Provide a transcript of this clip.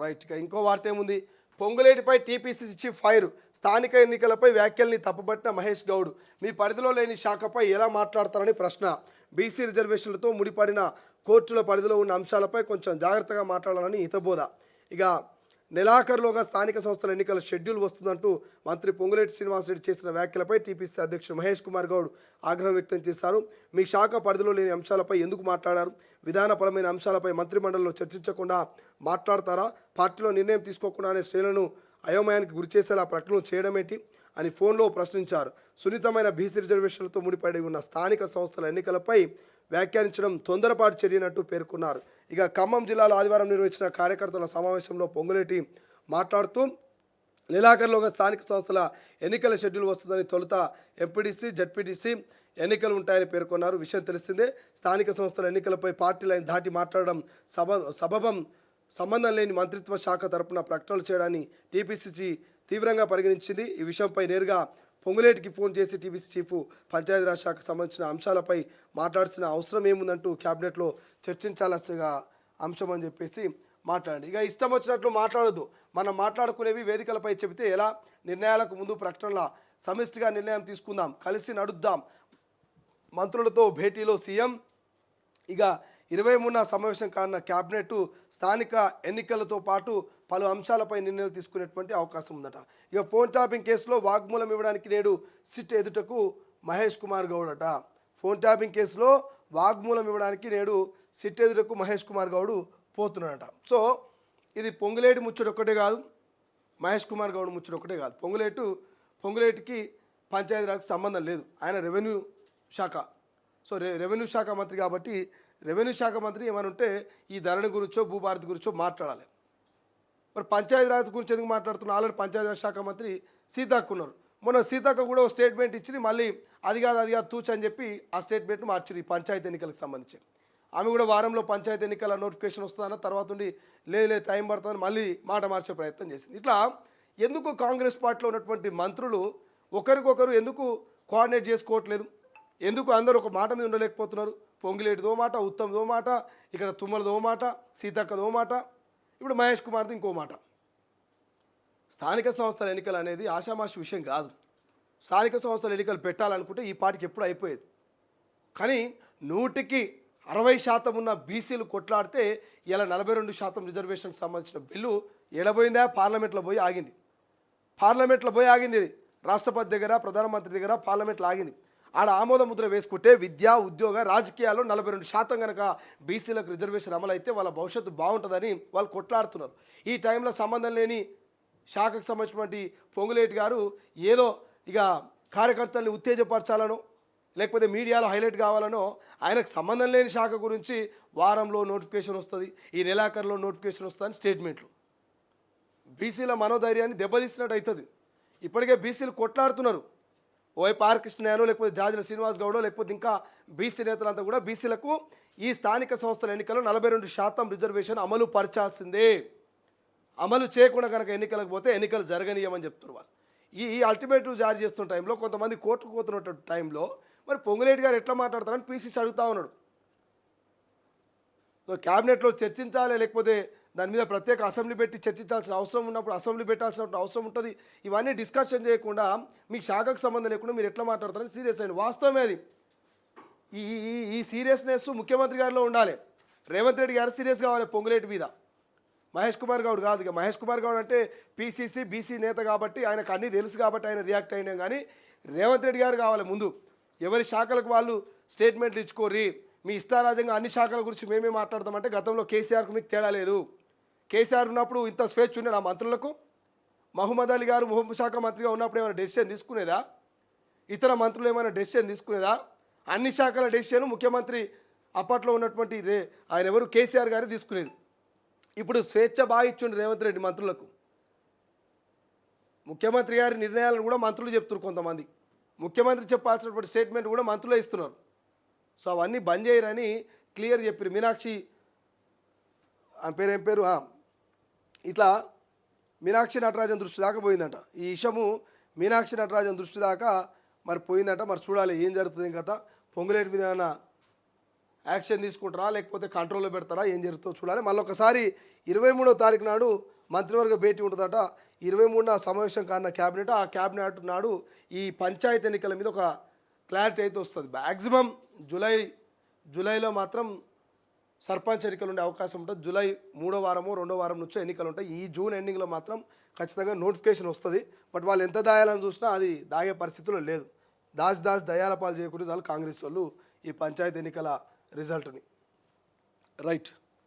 Right. ఇక ఇంకో వార్త ఏముంది? పొంగులేటిపై టీపీసీసీ చీఫ్ ఫైర్. స్థానిక ఎన్నికలపై వ్యాఖ్యల్ని తప్పుపట్టిన మహేష్ గౌడ్. మీ పరిధిలో లేని శాఖపై ఎలా మాట్లాడతారని ప్రశ్న. బీసీ రిజర్వేషన్లతో ముడిపడిన కోర్టుల పరిధిలో ఉన్న అంశాలపై కొంచెం జాగ్రత్తగా మాట్లాడాలని హితబోధ. ఇక నెలాఖరులోగా స్థానిక సంస్థల ఎన్నికల షెడ్యూల్ వస్తుందంటూ మంత్రి పొంగులేటి శ్రీనివాసరెడ్డి చేసిన వ్యాఖ్యలపై టీపీసీ అధ్యక్షుడు మహేష్ కుమార్ గౌడ్ ఆగ్రహం వ్యక్తం చేశారు. మీ శాఖ పరిధిలో లేని అంశాలపై ఎందుకు మాట్లాడారు? విధానపరమైన అంశాలపై మంత్రిమండలిలో చర్చించకుండా మాట్లాడతారా? పార్టీలో నిర్ణయం తీసుకోకుండానే శ్రేణులను అయోమయానికి గురిచేసేలా ప్రకటనలు చేయడం ఏంటి అని ఫోన్లో ప్రశ్నించారు. సున్నితమైన బీసీ రిజర్వేషన్లతో ముడిపడి ఉన్న స్థానిక సంస్థల ఎన్నికలపై వ్యాఖ్యానించడం తొందరపాటు చర్యనట్టు పేర్కొన్నారు. ఇక ఖమ్మం జిల్లాలో ఆదివారం నిర్వహించిన కార్యకర్తల సమావేశంలో పొంగులేటి మాట్లాడుతూ నెలాఖరులోగా స్థానిక సంస్థల ఎన్నికల షెడ్యూల్ వస్తుందని, తొలుత ఎంపీడీసీ జడ్పీటీసీ ఎన్నికలు ఉంటాయని పేర్కొన్నారు. విషయం తెలిసిందే. స్థానిక సంస్థల ఎన్నికలపై పార్టీలను దాటి మాట్లాడడం సంబంధం లేని మంత్రిత్వ శాఖ తరపున ప్రకటనలు చేయడాన్ని టీపీసీసీ తీవ్రంగా పరిగణించింది. ఈ విషయంపై నేరుగా పొంగులేటికి ఫోన్ చేసి టీపీసీ చీఫ్ పంచాయతీరాజ్ శాఖకు సంబంధించిన అంశాలపై మాట్లాడాల్సిన అవసరం ఏముందంటూ క్యాబినెట్లో చర్చించాల్సిన అంశం అని చెప్పేసి మాట్లాడండి. ఇక ఇష్టం వచ్చినట్లు మాట్లాడొద్దు. మనం మాట్లాడుకునేవి వేదికలపై చెబితే ఎలా? నిర్ణయాలకు ముందు ప్రకటనల సమిష్టిగా నిర్ణయం తీసుకుందాం, కలిసి నడుద్దాం. మంత్రులతో భేటీలో సీఎం. ఇక 23న సమావేశం కానున్న క్యాబినెట్ స్థానిక ఎన్నికలతో పాటు పలు అంశాలపై నిర్ణయాలు తీసుకునేటువంటి అవకాశం ఉందట. ఇక ఫోన్ ట్యాపింగ్ కేసులో వాగ్మూలం ఇవ్వడానికి నేడు సిట్ ఎదుటకు మహేష్ కుమార్ గౌడ్ అట. ఫోన్ ట్యాపింగ్ కేసులో వాగ్మూలం ఇవ్వడానికి నేడు సిట్ ఎదుటకు మహేష్ కుమార్ గౌడ్ పోతున్నాడట. సో ఇది పొంగులేటి ముచ్చట ఒక్కటే కాదు, మహేష్ కుమార్ గౌడ్ ముచ్చట ఒకటే కాదు. పొంగులేటికి పంచాయతీరాజ్కి సంబంధం లేదు. ఆయన రెవెన్యూ శాఖ. సో రెవెన్యూ శాఖ మంత్రి కాబట్టి రెవెన్యూ శాఖ మంత్రి ఏమైనా ఉంటే ఈ ధరణి గురించో భూభారతి గురించో మాట్లాడాలి. మరి పంచాయతీరాజ్ గురించి ఎందుకు మాట్లాడుతున్నారు? ఆల్రెడీ పంచాయతీరాజ్ శాఖ మంత్రి సీతక్క ఉన్నారు. మొన్న సీతక్క కూడా ఒక స్టేట్మెంట్ ఇచ్చి మళ్ళీ అది కాదు తూచ్ అని చెప్పి ఆ స్టేట్మెంట్ను మార్చిరు. ఈ పంచాయతీ ఎన్నికలకు సంబంధించి ఆమె కూడా వారంలో పంచాయతీ ఎన్నికల నోటిఫికేషన్ వస్తుందన్న తర్వాత ఉండి లేదు టైం పడుతుందని మళ్ళీ మాట మార్చే ప్రయత్నం చేసింది. ఇట్లా ఎందుకు కాంగ్రెస్ పార్టీలో ఉన్నటువంటి మంత్రులు ఒకరికొకరు ఎందుకు కోఆర్డినేట్ చేసుకోవట్లేదు? ఎందుకు అందరూ ఒక మాట మీద ఉండలేకపోతున్నారు? పొంగులేటిదో మాట, ఉత్తమ్దో మాట, ఇక్కడ తుమ్మలదో మాట, సీతక్కదో మాట, ఇప్పుడు మహేష్ కుమార్ది ఇంకో మాట. స్థానిక సంస్థల ఎన్నికలు అనేది ఆషామాషి విషయం కాదు. స్థానిక సంస్థల ఎన్నికలు పెట్టాలనుకుంటే ఈ పార్టీకి ఎప్పుడు అయిపోయేది. కానీ 100% ఉన్న బీసీలు కొట్లాడితే ఇలా 42% రిజర్వేషన్కి సంబంధించిన బిల్లు ఎడబోయిందా? పార్లమెంట్లో పోయి ఆగింది. రాష్ట్రపతి దగ్గర, ప్రధానమంత్రి దగ్గర పార్లమెంట్లో ఆగింది. ఆడ ఆమోద ముద్ర వేసుకుంటే విద్య, ఉద్యోగ, రాజకీయాల్లో 42% కనుక బీసీలకు రిజర్వేషన్ అమలైతే వాళ్ళ భవిష్యత్తు బాగుంటుందని వాళ్ళు కొట్లాడుతున్నారు. ఈ టైంలో సంబంధం లేని శాఖకు సంబంధించినటువంటి పొంగులేటి గారు ఏదో ఇక కార్యకర్తల్ని ఉత్తేజపరచాలనో లేకపోతే మీడియాలో హైలైట్ కావాలనో ఆయనకు సంబంధం లేని శాఖ గురించి వారంలో నోటిఫికేషన్ వస్తుంది, ఈ నెలాఖరులో నోటిఫికేషన్ వస్తుందని స్టేట్మెంట్లు బీసీల మనోధైర్యాన్ని దెబ్బతీసినట్టు అవుతుంది. ఇప్పటికే బీసీలు కొట్లాడుతున్నారు. ఓవైపు ఆర్ కృష్ణయ్యనో లేకపోతే జాజుల శ్రీనివాస్ గౌడో లేకపోతే ఇంకా బీసీ నేతలంతా కూడా బీసీలకు ఈ స్థానిక సంస్థల ఎన్నికల్లో 42% రిజర్వేషన్ అమలు పరచాల్సిందే. అమలు చేయకుండా కనుక ఎన్నికలకు పోతే ఎన్నికలు జరగనీయమని చెప్తున్నారు వాళ్ళు. ఈ అల్టిమేటివ్ జారీ చేస్తున్న టైంలో కొంతమంది కోర్టుకు పోతున్నటువంటి టైంలో మరి పొంగులేటి గారు ఎట్లా మాట్లాడతారని పీసీసీ అడుగుతా ఉన్నాడు. సో క్యాబినెట్లో చర్చించాలి, లేకపోతే దాని మీద ప్రత్యేక అసెంబ్లీ పెట్టి చర్చించాల్సిన అవసరం ఉన్నప్పుడు అసెంబ్లీ పెట్టాల్సిన అవసరం ఉంటుంది. ఇవన్నీ డిస్కషన్ చేయకుండా మీకు శాఖకు సంబంధం లేకుండా మీరు ఎట్లా మాట్లాడతారని సీరియస్ అయింది. వాస్తవమే అది. ఈ సీరియస్నెస్ ముఖ్యమంత్రి గారిలో ఉండాలి. రేవంత్ రెడ్డి గారు సీరియస్ కావాలి పొంగులేటి మీద, మహేష్ కుమార్ గౌడ్ కాదు. ఇక మహేష్ కుమార్ గౌడ్ అంటే పీసీసీ బీసీ నేత కాబట్టి ఆయనకు అన్నీ తెలుసు కాబట్టి ఆయన రియాక్ట్ అయినా. కానీ రేవంత్ రెడ్డి గారు కావాలి ముందు. ఎవరి శాఖలకు వాళ్ళు స్టేట్మెంట్లు ఇచ్చుకోర్రి, మీ ఇష్టారాజ్యంగా అన్ని శాఖల గురించి మేమే మాట్లాడతామంటే గతంలో కేసీఆర్కు మీకు తేడా లేదు. కేసీఆర్ ఉన్నప్పుడు ఇంత స్వేచ్ఛ ఉండే ఆ మంత్రులకు. మహమ్మద్ అలీ గారు హోంశాఖ మంత్రిగా ఉన్నప్పుడు ఏమైనా డెసిషన్ తీసుకునేదా? ఇతర మంత్రులు ఏమైనా డెసిషన్ తీసుకునేదా? అన్ని శాఖల డెసిషన్ ముఖ్యమంత్రి అప్పట్లో ఉన్నటువంటి ఆయన ఎవరు కేసీఆర్ గారు తీసుకునేది. ఇప్పుడు స్వేచ్ఛ బాగా ఇచ్చిండు రేవంత్ రెడ్డి మంత్రులకు. ముఖ్యమంత్రి గారి నిర్ణయాలను కూడా మంత్రులు చెప్తున్నారు. కొంతమంది ముఖ్యమంత్రి చెప్పాల్సినటువంటి స్టేట్మెంట్ కూడా మంత్రులే ఇస్తున్నారు. సో అవన్నీ బంద్ చేయరని క్లియర్ చెప్పారు. మీనాక్షి ఏం పేరు ఇట్లా మీనాక్షి నటరాజన్ దృష్టి దాకా పోయిందట. ఈ విషయము మీనాక్షి నటరాజన్ దృష్టి దాకా మరి పోయిందట. మరి చూడాలి ఏం జరుగుతుంది కథ. పొంగులేటి మీద ఏమైనా యాక్షన్ తీసుకుంటారా లేకపోతే కంట్రోల్లో పెడతారా ఏం జరుగుతుందో చూడాలి. మళ్ళీ ఒకసారి 23వ తారీఖు నాడు మంత్రివర్గ భేటీ ఉంటుందట. 23న సమావేశం కాన్న క్యాబినెట్, ఆ క్యాబినెట్ నాడు ఈ పంచాయతీ ఎన్నికల మీద ఒక క్లారిటీ అయితే వస్తుంది. మ్యాక్సిమం జూలైలో మాత్రం సర్పంచ్ ఎన్నికలు ఉండే అవకాశం ఉంటుంది. జూలై 3వ వారమో 2వ వారం నుంచో ఎన్నికలు ఉంటాయి. ఈ జూన్ ఎండింగ్లో మాత్రం ఖచ్చితంగా నోటిఫికేషన్ వస్తుంది. బట్ వాళ్ళు ఎంత దాయాలని చూసినా అది దాగే పరిస్థితిలో లేదు. దాచి దయాల పాలు చేయకుండా చాలు కాంగ్రెస్ వాళ్ళు ఈ పంచాయతీ ఎన్నికల రిజల్ట్ని. రైట్.